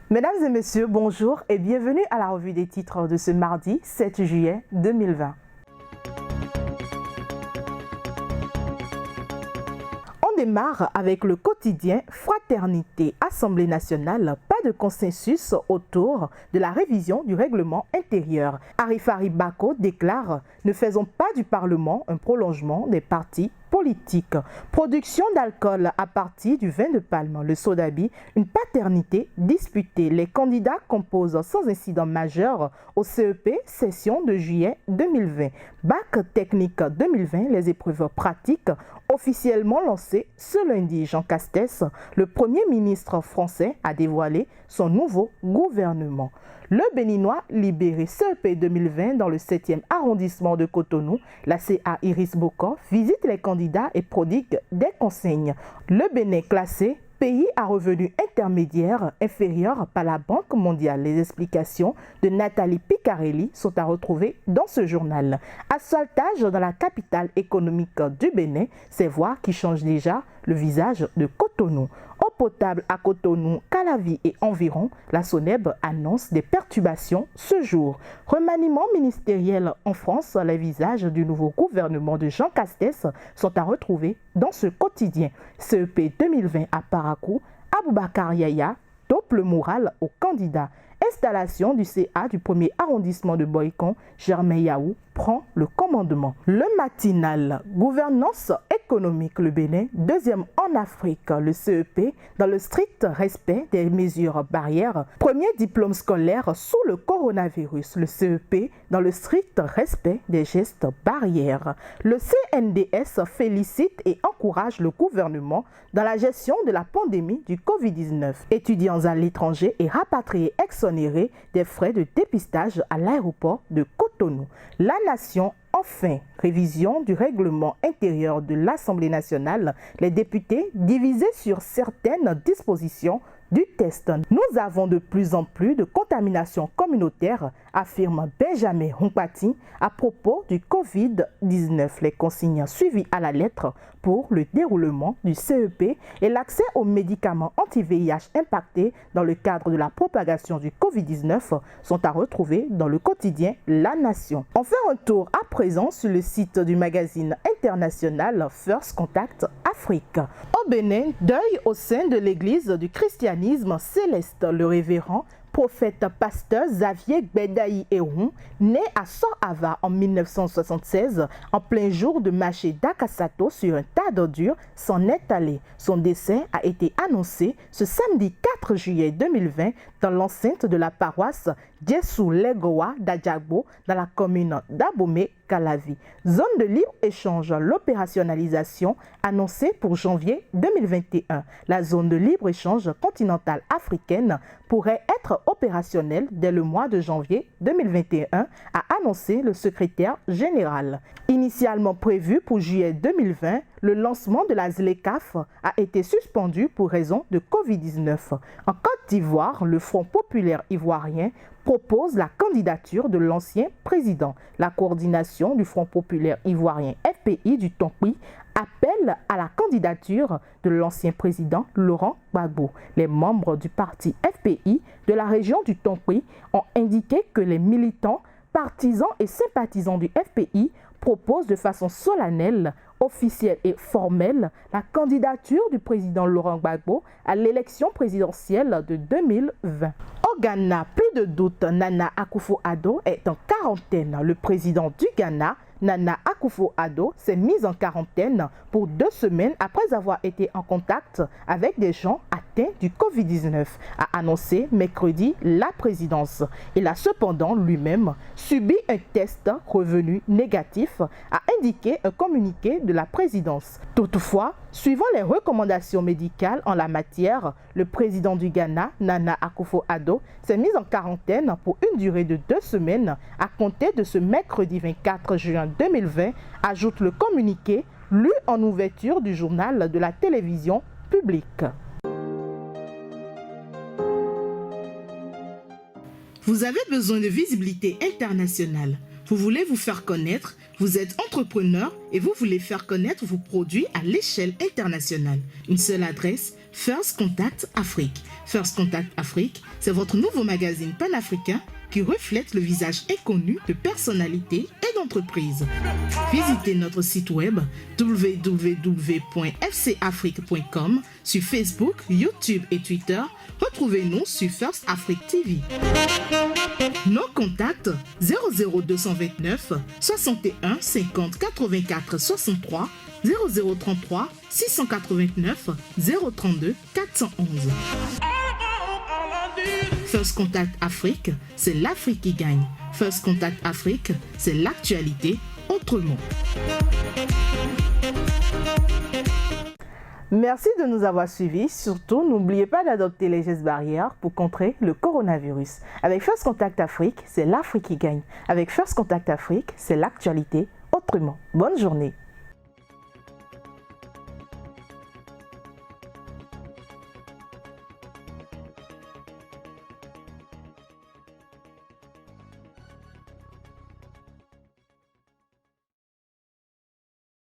Mesdames et messieurs, bonjour et bienvenue à la revue des titres de ce mardi 7 juillet 2020. On démarre avec le quotidien Fraternité, Assemblée nationale, pas de consensus autour de la révision du règlement intérieur. Arifari Bako déclare « Ne faisons pas du Parlement un prolongement des partis politique. Production d'alcool à partir du vin de palme, le sodabi, une paternité disputée. Les candidats composent sans incident majeur au CEP session de juillet 2020. Bac technique 2020, les épreuves pratiques officiellement lancées ce lundi. Jean Castex, le Premier ministre français, a dévoilé son nouveau gouvernement. Le Béninois libéré CEP 2020 dans le 7e arrondissement de Cotonou, la CA Iris Boko visite les candidats et prodigue des consignes. Le Bénin classé pays à revenus intermédiaires inférieurs par la Banque mondiale. Les explications de Nathalie Picarelli sont à retrouver dans ce journal. Asphaltage dans la capitale économique du Bénin, ces voies qui changent déjà le visage de Cotonou. Eau potable à Cotonou, Calavi et environ, la SONEB annonce des perturbations ce jour. Remaniement ministériel en France, les visages du nouveau gouvernement de Jean Castex sont à retrouver dans ce quotidien. CEP 2020 à Parakou, Aboubakar Yaya dope le moral aux candidats. Installation du CA du 1er arrondissement de Boycon, Germain Yaou prend le commandement. Le matinal, gouvernance économique, le Bénin, deuxième en Afrique, le CEP, dans le strict respect des mesures barrières, premier diplôme scolaire sous le coronavirus, le CEP, dans le strict respect des gestes barrières. Le CNDS félicite et encourage le gouvernement dans la gestion de la pandémie du Covid-19. Étudiants à l'étranger et rapatriés exonérés des frais de dépistage à l'aéroport de Cotonou. La Nation, enfin, révision du règlement intérieur de l'Assemblée nationale, les députés divisés sur certaines dispositions du test. Nous avons de plus en plus de contamination communautaire, affirme Benjamin Humpati à propos du Covid-19. Les consignes suivies à la lettre pour le déroulement du CEP et l'accès aux médicaments anti-VIH impactés dans le cadre de la propagation du Covid-19 sont à retrouver dans le quotidien La Nation. On fait un tour à présent sur le site du magazine international First Contact Afrique. Au Bénin, deuil au sein de l'église du christianisme céleste. Le révérend prophète pasteur Xavier Gbedaï Ehun, né à Sor-Ava en 1976, en plein jour de marché d'Akasato sur un tas d'ordures, s'en est allé. Son décès a été annoncé ce samedi 4 juillet 2020 dans l'enceinte de la paroisse Djessou Legoa d'Adjagbo dans la commune d'Abomey, Calavi. Zone de libre-échange, l'opérationnalisation annoncée pour janvier 2021. La zone de libre-échange continentale africaine pourrait être opérationnelle dès le mois de janvier 2021, a annoncé le secrétaire général. Initialement prévu pour juillet 2020, le lancement de la ZLECAf a été suspendu pour raison de Covid-19. En Côte d'Ivoire, le Front populaire ivoirien propose la candidature de l'ancien président. La coordination du Front populaire ivoirien FPI du Tonkpi appelle à la candidature de l'ancien président Laurent Gbagbo. Les membres du parti FPI de la région du Tonkpi ont indiqué que les militants, partisans et sympathisants du FPI proposent de façon solennelle, officielle et formelle la candidature du président Laurent Gbagbo à l'élection présidentielle de 2020. Au Ghana, plus de doute, Nana Akufo-Addo est en quarantaine. Le président du Ghana, Nana Akufo-Addo, s'est mise en quarantaine pour 2 semaines après avoir été en contact avec des gens atteints du Covid-19, a annoncé mercredi la présidence. Il a cependant lui-même subi un test revenu négatif, a indiqué un communiqué de la présidence. Toutefois, suivant les recommandations médicales en la matière, le président du Ghana, Nana Akufo-Addo, s'est mis en quarantaine pour une durée de 2 semaines à compter de ce mercredi 24 juin 2020, ajoute le communiqué lu en ouverture du journal de la télévision publique. Vous avez besoin de visibilité internationale. Vous voulez vous faire connaître, vous êtes entrepreneur et vous voulez faire connaître vos produits à l'échelle internationale. Une seule adresse, First Contact Afrique. First Contact Afrique, c'est votre nouveau magazine panafricain qui reflète le visage inconnu de personnalités et d'entreprises. Visitez notre site web www.fcafrique.com sur Facebook, YouTube et Twitter. Retrouvez-nous sur First Afrique TV. Nos contacts 00229 61 50 84 63 0033 689 032 411. First Contact Afrique, c'est l'Afrique qui gagne. First Contact Afrique, c'est l'actualité autrement. Merci de nous avoir suivis. Surtout, n'oubliez pas d'adopter les gestes barrières pour contrer le coronavirus. Avec First Contact Afrique, c'est l'Afrique qui gagne. Avec First Contact Afrique, c'est l'actualité autrement. Bonne journée.